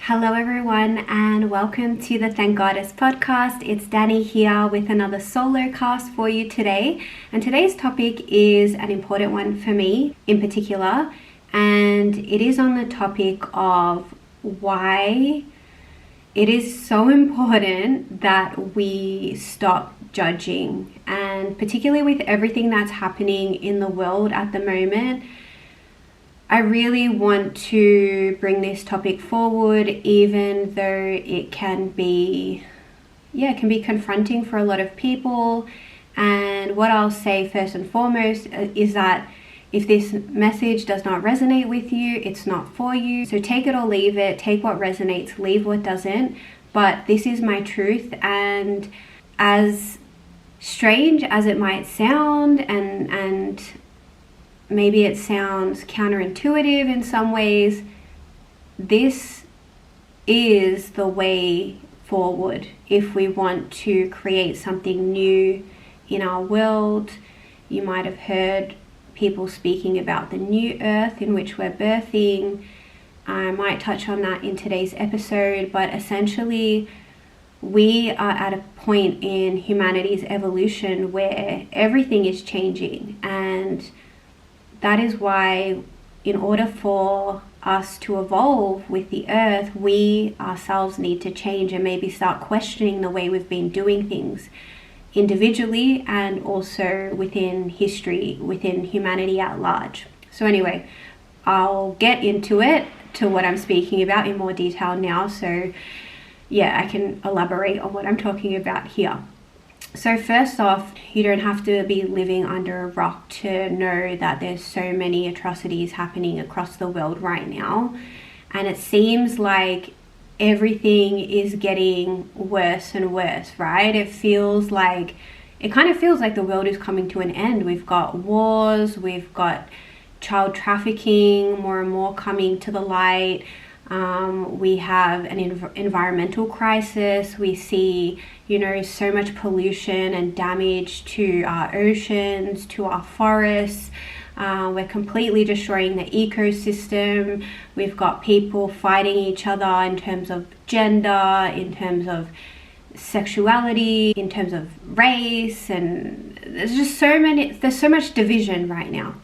Hello everyone and welcome to the Thank Goddess podcast. It's Dani here with another solo cast for you today. And today's topic is an important one for me in particular. And it is on the topic of why it is so important that we stop judging. And particularly with everything that's happening in the world at the moment, I really want to bring this topic forward, even though it can be confronting for a lot of people. And what I'll say first and foremost is that if this message does not resonate with you, it's not for you. So take it or leave it, take what resonates, leave what doesn't. But this is my truth, and as strange as it might sound, and maybe it sounds counterintuitive in some ways, this is the way forward if we want to create something new in our world. You might have heard people speaking about the new earth in which we're birthing. I might touch on that in today's episode, but essentially we are at a point in humanity's evolution where everything is changing, and that is why, in order for us to evolve with the earth, we ourselves need to change and maybe start questioning the way we've been doing things individually and also within history, within humanity at large. So anyway, I'll get into it, to what I'm speaking about in more detail now. So yeah, I can elaborate on what I'm talking about here. So first off, you don't have to be living under a rock to know that there's so many atrocities happening across the world right now. And it seems like everything is getting worse and worse, right? It kind of feels like the world is coming to an end. We've got wars, we've got child trafficking, more and more coming to the light. We have an environmental crisis. We see, so much pollution and damage to our oceans, to our forests. We're completely destroying the ecosystem. We've got people fighting each other in terms of gender, in terms of sexuality, in terms of race, and there's so much division right now.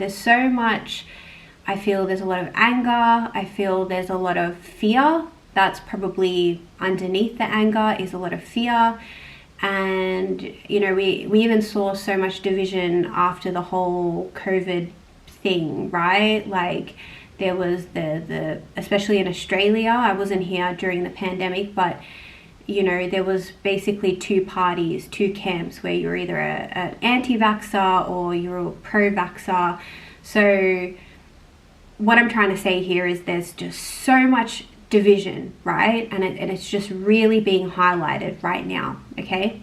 I feel there's a lot of anger. I feel there's a lot of fear. That's probably underneath the anger, is a lot of fear. And, we even saw so much division after the whole COVID thing, right? Like there was especially in Australia, I wasn't here during the pandemic, but there was basically two parties, two camps, where you're either an anti-vaxxer or you're a pro-vaxxer. So what I'm trying to say here is there's just so much division, right? And it's just really being highlighted right now, okay?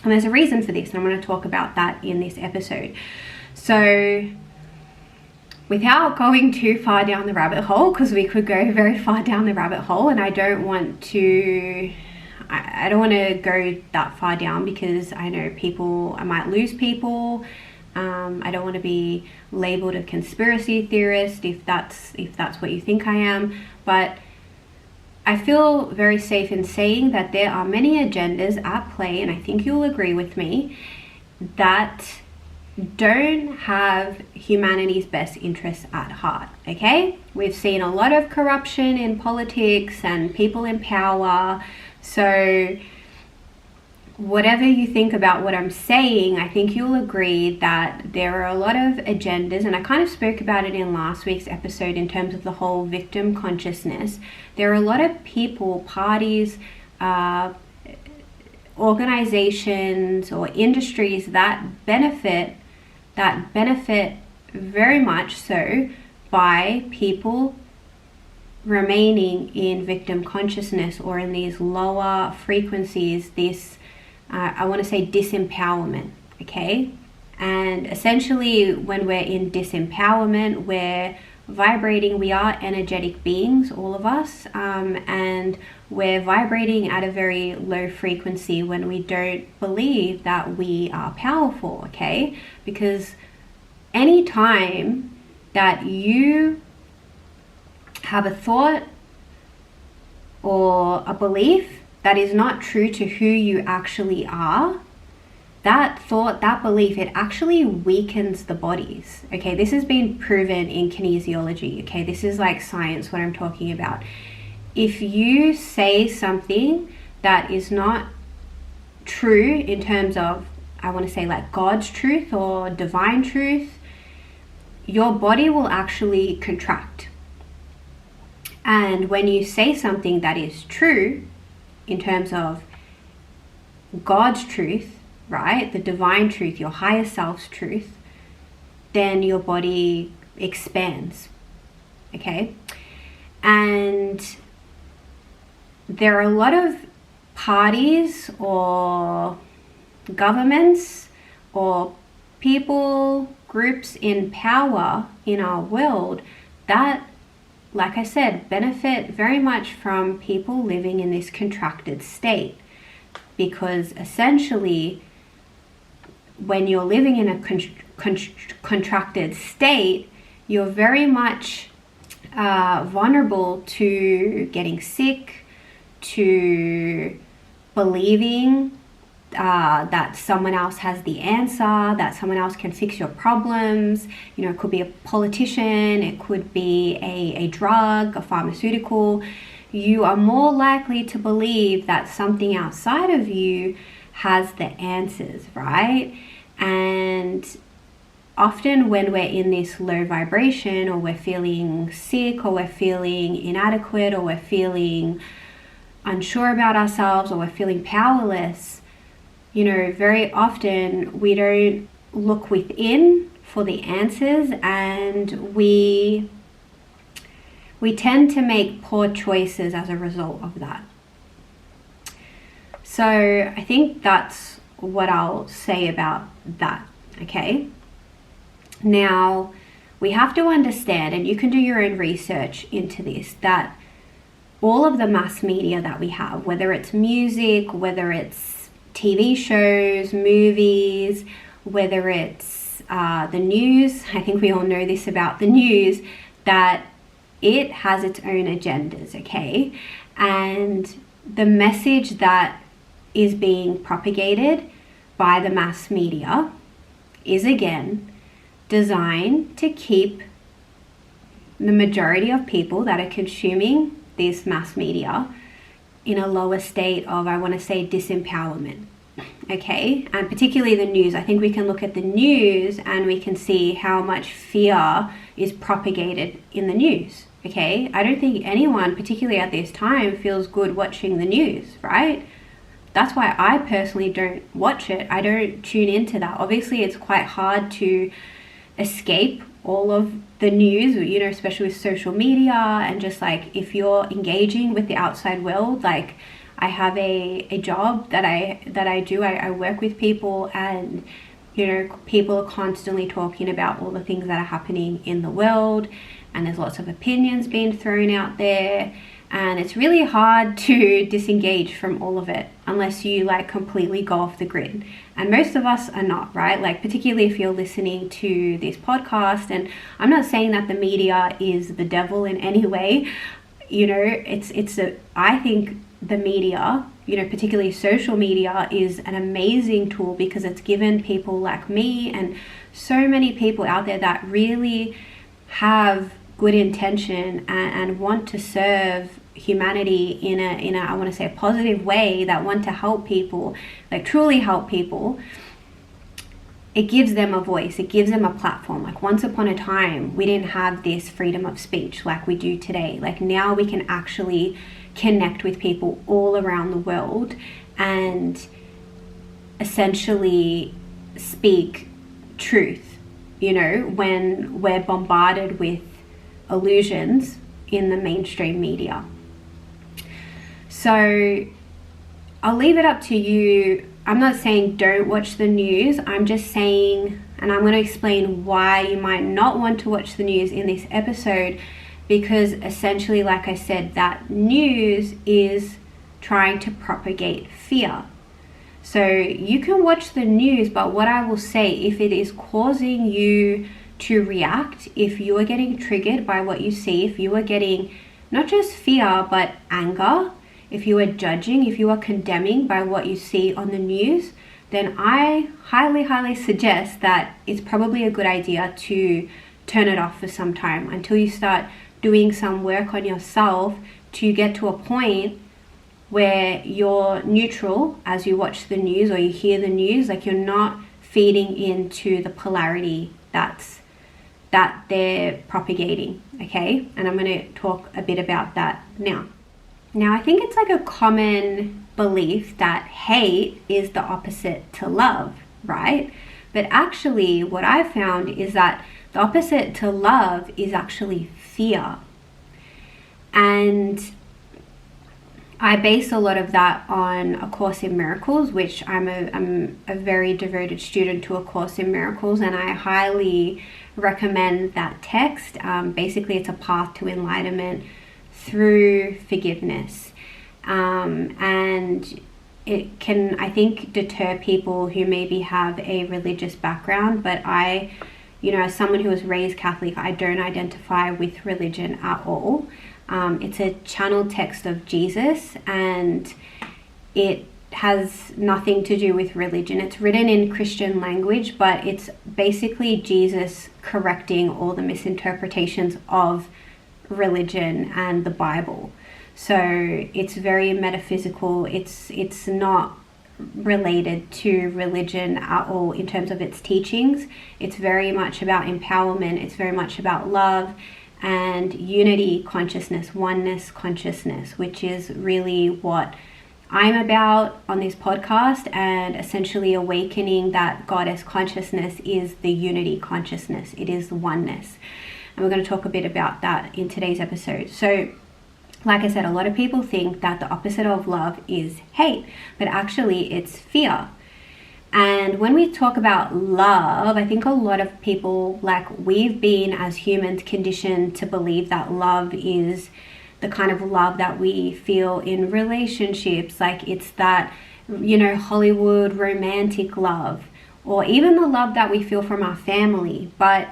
And there's a reason for this, and I'm going to talk about that in this episode. So without going too far down the rabbit hole, because we could go very far down the rabbit hole, and I don't want to go that far down, because I know I might lose people. I don't want to be labeled a conspiracy theorist if that's what you think I am, but I feel very safe in saying that there are many agendas at play, and I think you'll agree with me, that don't have humanity's best interests at heart, okay? We've seen a lot of corruption in politics and people in power. So whatever you think about what I'm saying, I think you'll agree that there are a lot of agendas, and I kind of spoke about it in last week's episode in terms of the whole victim consciousness. There are a lot of people, parties, organizations or industries that benefit very much so by people remaining in victim consciousness, or in these lower frequencies, this I want to say disempowerment, okay? And essentially when we're in disempowerment, we're vibrating, we are energetic beings, all of us, and we're vibrating at a very low frequency when we don't believe that we are powerful, okay? Because any time that you have a thought or a belief that is not true to who you actually are, that thought, that belief, it actually weakens the bodies. Okay, this has been proven in kinesiology. Okay, this is like science, what I'm talking about. If you say something that is not true in terms of, I want to say like God's truth or divine truth, your body will actually contract. And when you say something that is true in terms of God's truth, right, the divine truth, your higher self's truth, then your body expands. Okay? And there are a lot of parties or governments or people, groups in power in our world that, like I said, benefit very much from people living in this contracted state. Because essentially, when you're living in a contracted state, you're very much vulnerable to getting sick, to believing that someone else has the answer, that someone else can fix your problems. You know, it could be a politician, it could be a drug, a pharmaceutical. You are more likely to believe that something outside of you has the answers, right? And often when we're in this low vibration, or we're feeling sick, or we're feeling inadequate, or we're feeling unsure about ourselves, or we're feeling powerless, you know, very often we don't look within for the answers, and we tend to make poor choices as a result of that. So I think that's what I'll say about that, okay? Now, we have to understand, and you can do your own research into this, that all of the mass media that we have, whether it's music, whether it's TV shows, movies, whether it's the news, I think we all know this about the news, that it has its own agendas, okay? And the message that is being propagated by the mass media is, again, designed to keep the majority of people that are consuming this mass media in a lower state of, I want to say, disempowerment. Okay, and particularly the news. I think we can look at the news and we can see how much fear is propagated in the news. Okay, I don't think anyone, particularly at this time, feels good watching the news, right? That's why I personally don't watch it. I don't tune into that. Obviously, it's quite hard to escape all of the news, you know, especially with social media, and just like if you're engaging with the outside world, like I have a job that I do. I work with people, and you know, people are constantly talking about all the things that are happening in the world, and there's lots of opinions being thrown out there, and it's really hard to disengage from all of it unless you like completely go off the grid. And most of us are not, right? Like particularly if you're listening to this podcast, and I'm not saying that the media is the devil in any way. You know, I think the media, you know, particularly social media, is an amazing tool because it's given people like me and so many people out there that really have good intention and want to serve humanity in a I want to say a positive way, that want to help people, like truly help people. It gives them a voice, it gives them a platform. Like once upon a time, we didn't have this freedom of speech like we do today. Like now we can actually connect with people all around the world and essentially speak truth, you know, when we're bombarded with illusions in the mainstream media. So I'll leave it up to you. I'm not saying don't watch the news. I'm just saying, and I'm going to explain why you might not want to watch the news in this episode, because essentially, like I said, that news is trying to propagate fear. So you can watch the news, but what I will say, if it is causing you to react, if you are getting triggered by what you see, if you are getting not just fear, but anger, if you are judging, if you are condemning by what you see on the news, then I highly, highly suggest that it's probably a good idea to turn it off for some time until you start doing some work on yourself to get to a point where you're neutral as you watch the news or you hear the news. Like, you're not feeding into the polarity that they're propagating, okay? And I'm going to talk a bit about that now. Now, I think it's like a common belief that hate is the opposite to love, right? But actually, what I've found is that the opposite to love is actually fear. And I base a lot of that on A Course in Miracles, which I'm a very devoted student to A Course in Miracles, and I highly recommend that text. Basically, it's a path to enlightenment through forgiveness. And it can, I think, deter people who maybe have a religious background, but I, as someone who was raised Catholic, I don't identify with religion at all. It's a channeled text of Jesus, and it has nothing to do with religion. It's written in Christian language, but it's basically Jesus correcting all the misinterpretations of religion and the Bible. So it's very metaphysical. It's not related to religion at all in terms of its teachings. It's very much about empowerment. It's very much about love and unity consciousness, oneness consciousness, which is really what I'm about on this podcast, and essentially awakening that goddess consciousness is the unity consciousness. It is the oneness. And we're going to talk a bit about that in today's episode. So, like I said, a lot of people think that the opposite of love is hate, but actually it's fear. And when we talk about love, I think a lot of people, like, we've been as humans conditioned to believe that love is the kind of love that we feel in relationships. Like, it's that, Hollywood romantic love, or even the love that we feel from our family. But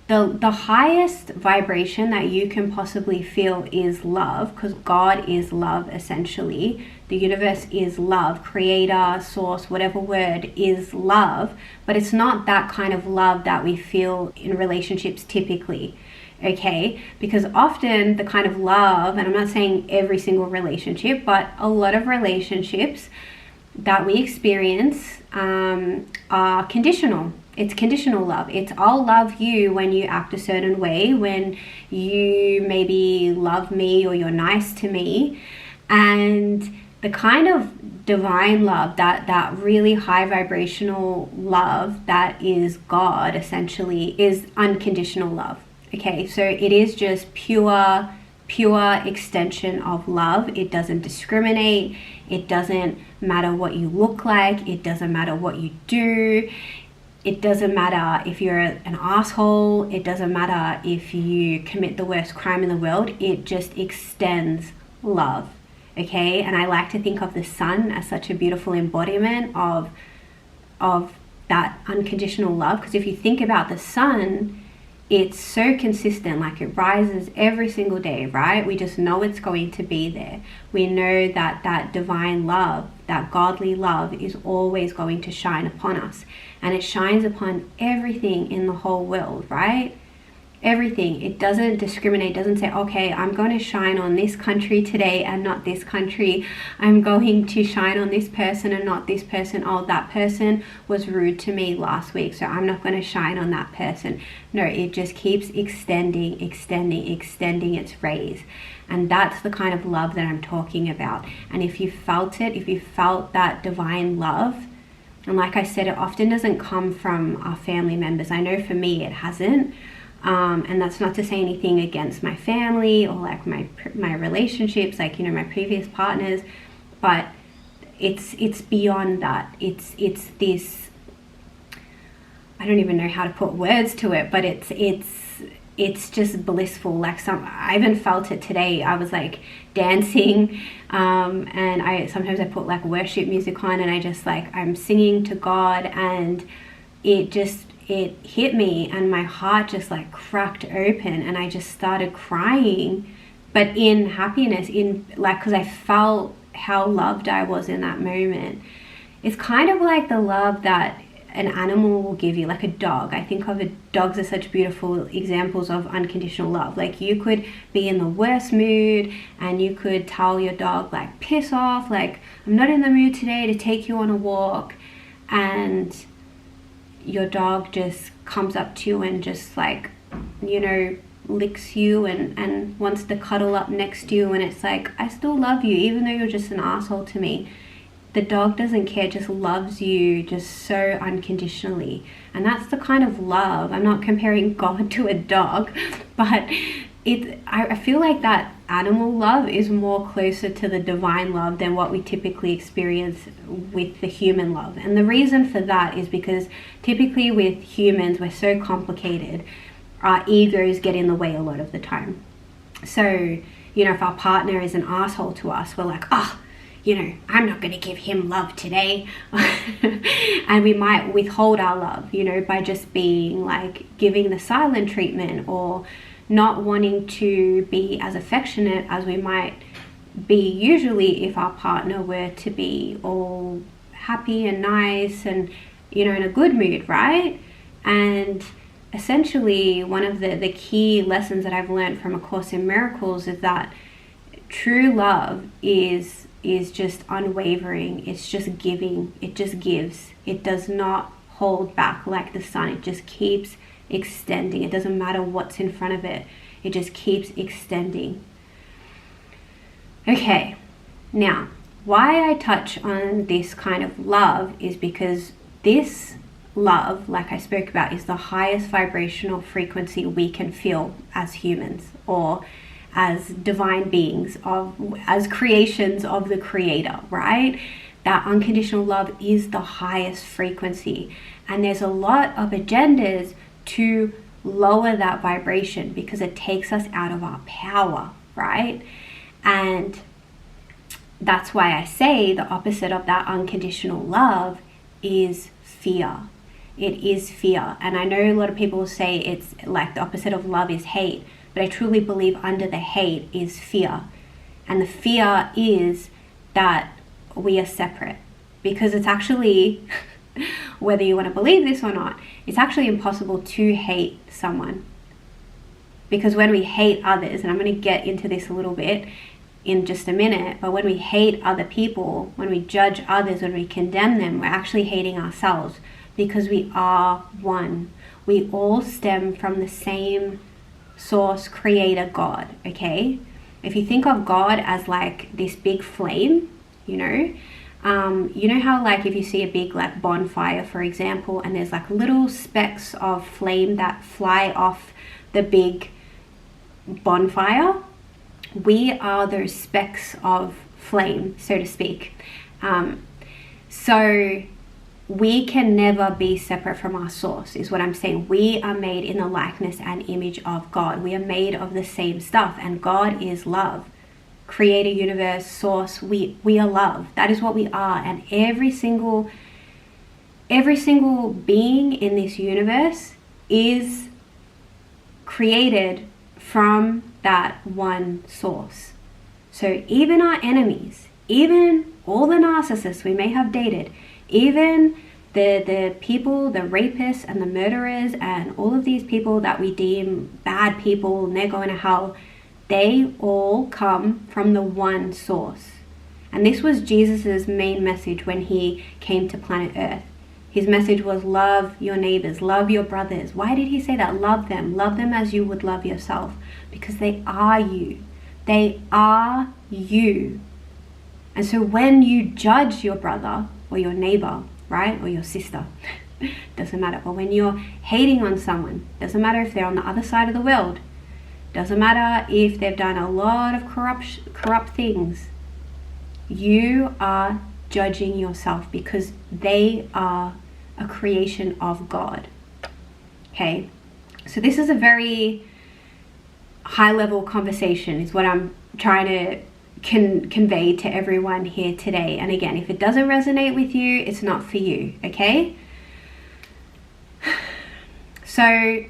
the highest vibration that you can possibly feel is love, because God is love, essentially. The universe is love. Creator, source, whatever word is love. But it's not that kind of love that we feel in relationships typically, okay? Because often the kind of love, and I'm not saying every single relationship, but a lot of relationships that we experience are conditional. It's conditional love. It's I'll love you when you act a certain way, when you maybe love me or you're nice to me. And the kind of divine love, that really high vibrational love that is God, essentially, is unconditional love. Okay, so it is just pure extension of love. It doesn't discriminate. It doesn't matter what you look like. It doesn't matter what you do. It doesn't matter if you're an asshole. It doesn't matter if you commit the worst crime in the world. It just extends love, okay? And I like to think of the sun as such a beautiful embodiment of that unconditional love, because if you think about the sun, it's so consistent. Like, it rises every single day, right? We just know it's going to be there. We know that that divine love, that godly love, is always going to shine upon us. And it shines upon everything in the whole world, right? Everything. It doesn't discriminate. It doesn't say, okay, I'm going to shine on this country today and not this country. I'm going to shine on this person and not this person. Oh, that person was rude to me last week, so I'm not going to shine on that person. No, it just keeps extending its rays. And that's the kind of love that I'm talking about. And if you felt it, if you felt that divine love, and like I said, it often doesn't come from our family members. I know for me it hasn't. And that's not to say anything against my family or like my relationships, like, my previous partners, but it's beyond that. It's this, I don't even know how to put words to it, but it's just blissful. Like, I even felt it today. I was like dancing, and sometimes I put like worship music on, and I just I'm singing to God, and it hit me, and my heart just cracked open, and I just started crying but in happiness, in like, because I felt how loved I was in that moment. It's kind of like the love that an animal will give you, like a dog. I think of dogs as such beautiful examples of unconditional love. Like, you could be in the worst mood and you could tell your dog, like, piss off, like, I'm not in the mood today to take you on a walk, and your dog just comes up to you and just, like, you know, licks you and wants to cuddle up next to you, and it's like, I still love you even though you're just an asshole to me. The dog doesn't care, just loves you just so unconditionally. And that's the kind of love. I'm not comparing God to a dog, but I feel like that animal love is more closer to the divine love than what we typically experience with the human love. And the reason for that is because typically with humans, we're so complicated. Our egos get in the way a lot of the time. So, you know, if our partner is an asshole to us, we're like, oh, you know, I'm not going to give him love today. And we might withhold our love, you know, by just being like giving the silent treatment, or not wanting to be as affectionate as we might be usually if our partner were to be all happy and nice and, you know, in a good mood, right? And essentially one of the key lessons that I've learned from A Course in Miracles is that true love is just unwavering. It's just giving. It just gives. It does not hold back like the sun. It just keeps extending. It doesn't matter what's in front of it. It just keeps extending. Okay, now why I touch on this kind of love is because this love, like I spoke about, is the highest vibrational frequency we can feel as humans, or as divine beings, as creations of the Creator, right? That unconditional love is the highest frequency. And there's a lot of agendas to lower that vibration because it takes us out of our power, right? And that's why I say the opposite of that unconditional love is fear. It is fear. And I know a lot of people say it's like the opposite of love is hate, but I truly believe under the hate is fear. And the fear is that we are separate, because it's actually, whether you want to believe this or not, it's actually impossible to hate someone. Because when we hate others, and I'm going to get into this a little bit in just a minute, but when we hate other people, when we judge others, when we condemn them, we're actually hating ourselves, because we are one. We all stem from the same source, creator, God, okay? If you think of God as like this big flame, you know how like if you see a big like bonfire, for example, and there's like little specks of flame that fly off the big bonfire, we are those specks of flame, so to speak. So we can never be separate from our source, is what I'm saying. We are made in the likeness and image of God. We are made of the same stuff, and God is love. Creator, universe, source, we are love. That is what we are. And every single being in this universe is created from that one source. So even our enemies, even all the narcissists we may have dated, even the people, the rapists and the murderers and all of these people that we deem bad people and they're going to hell, they all come from the one source. And this was Jesus's main message when he came to planet Earth. His message was love your neighbors, love your brothers. Why did he say that? Love them as you would love yourself, because they are you. They are you. And so when you judge your brother or your neighbor, right, or your sister, doesn't matter, but when you're hating on someone, doesn't matter if they're on the other side of the world, doesn't matter if they've done a lot of corrupt things, you are judging yourself, because they are a creation of God. Okay, so this is a very high level conversation, is what I'm trying to convey to everyone here today. And again, if it doesn't resonate with you, it's not for you, okay? So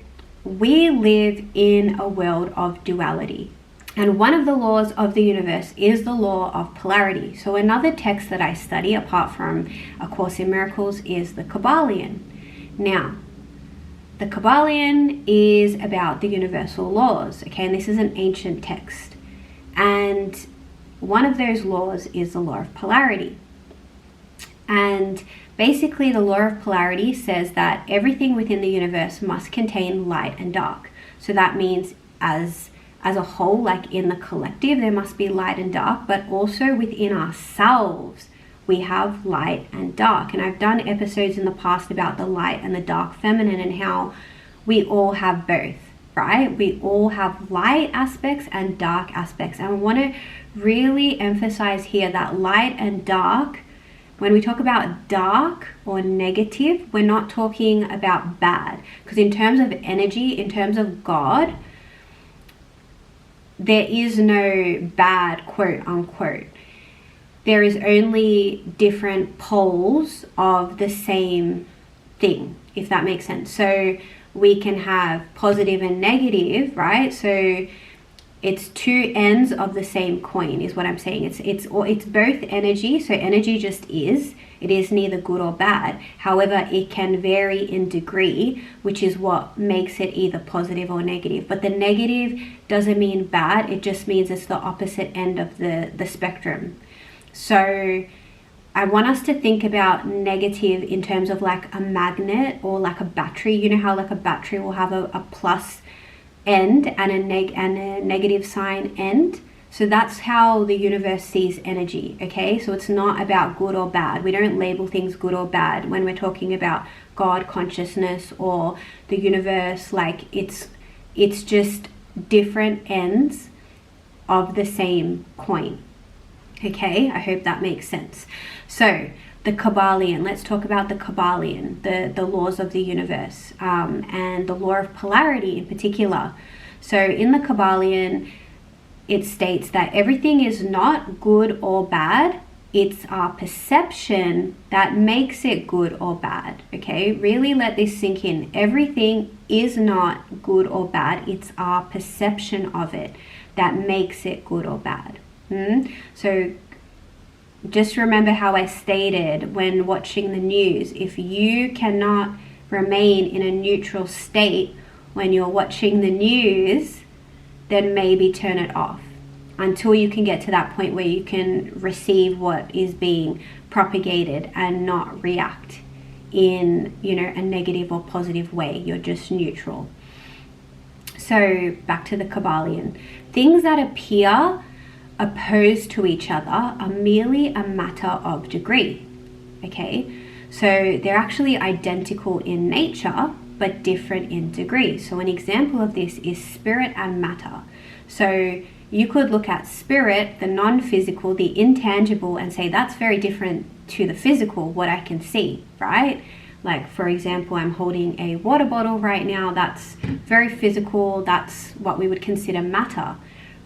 we live in a world of duality, And one of the laws of the universe is the law of polarity. So another text that I study apart from A Course in Miracles is the Kybalion. Now, the Kybalion is about the universal laws, okay? And this is an ancient text. And one of those laws is the law of polarity. And basically the law of polarity says that everything within the universe must contain light and dark. So that means as a whole, like in the collective, there must be light and dark, but also within ourselves, we have light and dark. And I've done episodes in the past about the light and the dark feminine and how we all have both, right? We all have light aspects and dark aspects. And I want to really emphasize here that light and dark, when we talk about dark or negative, we're not talking about bad. Because in terms of energy, in terms of God, there is no bad, quote unquote. There is only different poles of the same thing, if that makes sense. So we can have positive and negative, right? So it's two ends of the same coin is what I'm saying. It's both energy. So energy just is. It is neither good or bad. However, it can vary in degree, which is what makes it either positive or negative. But the negative doesn't mean bad. It just means it's the opposite end of the spectrum. So I want us to think about negative in terms of like a magnet or like a battery. You know how like a battery will have a plus end and a negative sign end. So that's how the universe sees energy, okay? So it's not about good or bad. We don't label things good or bad when we're talking about God consciousness or the universe. Like it's just different ends of the same coin, okay? I hope that makes sense. So the Kybalion, let's talk about the Kybalion, the laws of the universe, and the law of polarity in particular. So in the Kybalion, it states that everything is not good or bad. It's our perception that makes it good or bad, okay? Really let this sink in. Everything is not good or bad. It's our perception of it that makes it good or bad. So just remember how I stated when watching the news, if you cannot remain in a neutral state when you're watching the news, then maybe turn it off until you can get to that point where you can receive what is being propagated and not react in, you know, a negative or positive way. You're just neutral. So back to the Kybalion. Things that appear opposed to each other are merely a matter of degree, okay? So they're actually identical in nature, but different in degree. So an example of this is spirit and matter. So you could look at spirit, the non-physical, the intangible, and say that's very different to the physical, what I can see, right? Like, for example, I'm holding a water bottle right now. That's very physical. That's what we would consider matter,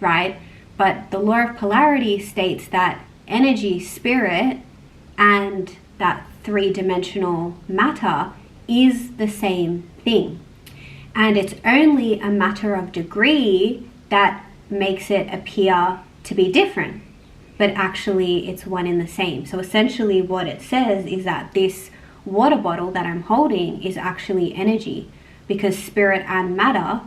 right? But the law of polarity states that energy, spirit, and that three-dimensional matter is the same thing. And it's only a matter of degree that makes it appear to be different, but actually it's one in the same. So essentially what it says is that this water bottle that I'm holding is actually energy, because spirit and matter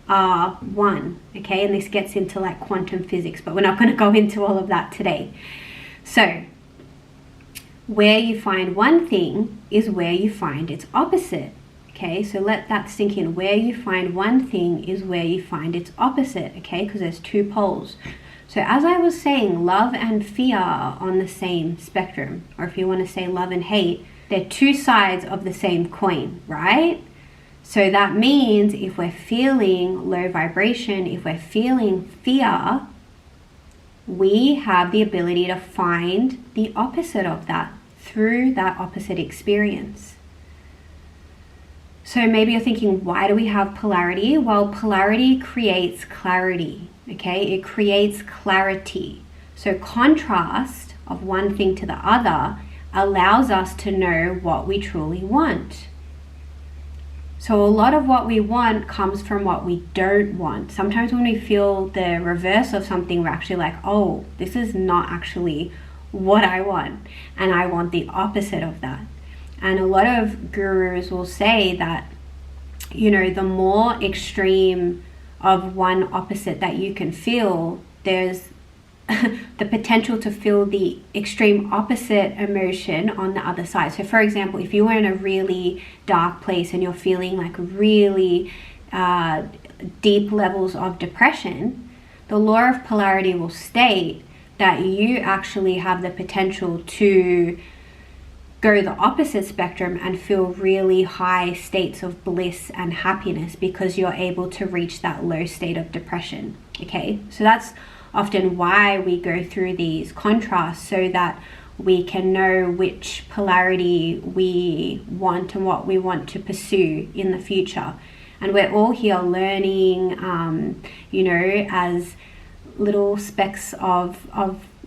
are one, okay? And this gets into like quantum physics, but we're not going to go into all of that today. So where you find one thing is where you find its opposite, okay? So let that sink in. Where you find one thing is where you find its opposite, okay? Because there's two poles. So as I was saying, love and fear are on the same spectrum, or if you want to say love and hate, they're two sides of the same coin, right? So that means if we're feeling low vibration, if we're feeling fear, we have the ability to find the opposite of that through that opposite experience. So maybe you're thinking, why do we have polarity? Well, polarity creates clarity, okay? It creates clarity. So contrast of one thing to the other allows us to know what we truly want. So a lot of what we want comes from what we don't want. Sometimes when we feel the reverse of something, we're actually like, oh, this is not actually what I want, and I want the opposite of that. And a lot of gurus will say that, you know, the more extreme of one opposite that you can feel, there's the potential to feel the extreme opposite emotion on the other side. So for example, if you were in a really dark place and you're feeling like really deep levels of depression, the law of polarity will state that you actually have the potential to go the opposite spectrum and feel really high states of bliss and happiness because you're able to reach that low state of depression. Okay, so that's often why we go through these contrasts, so that we can know which polarity we want and what we want to pursue in the future. And we're all here learning, you know, as little specks of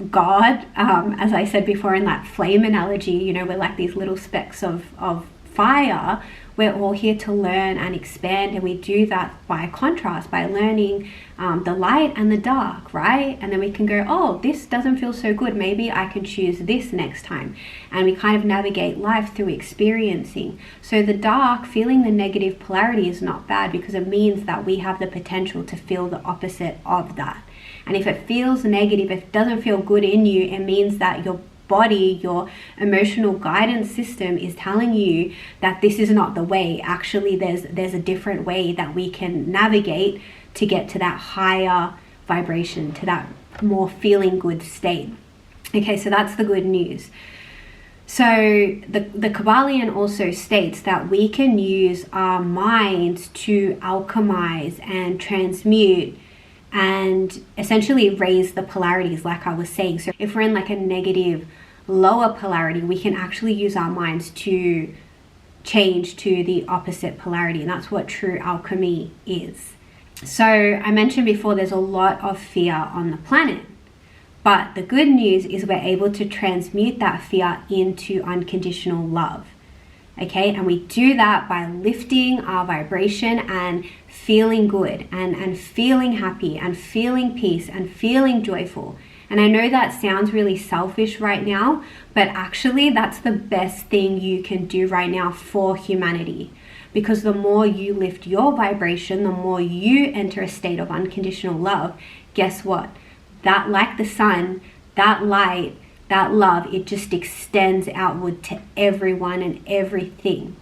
God. As I said before in that flame analogy, you know, we're like these little specks of fire. We're all here to learn and expand, and we do that by contrast, by learning the light and the dark, right? And then we can go, oh, this doesn't feel so good, maybe I can choose this next time. And we kind of navigate life through experiencing. So the dark, feeling the negative polarity, is not bad, because it means that we have the potential to feel the opposite of that. And if it feels negative, if it doesn't feel good in you, it means that your body, your emotional guidance system is telling you that this is not the way. Actually, there's a different way that we can navigate to get to that higher vibration, to that more feeling good state. Okay, so that's the good news. So the Kabbalion also states that we can use our minds to alchemize and transmute and essentially raise the polarities, like I was saying. So if we're in like a negative, lower polarity, we can actually use our minds to change to the opposite polarity. And that's what true alchemy is. So I mentioned before, there's a lot of fear on the planet. But the good news is we're able to transmute that fear into unconditional love. Okay, and we do that by lifting our vibration and feeling good and feeling happy and feeling peace and feeling joyful. And I know that sounds really selfish right now, but actually that's the best thing you can do right now for humanity. Because the more you lift your vibration, the more you enter a state of unconditional love, guess what? That, like the sun, that light, that love, it just extends outward to everyone and everything.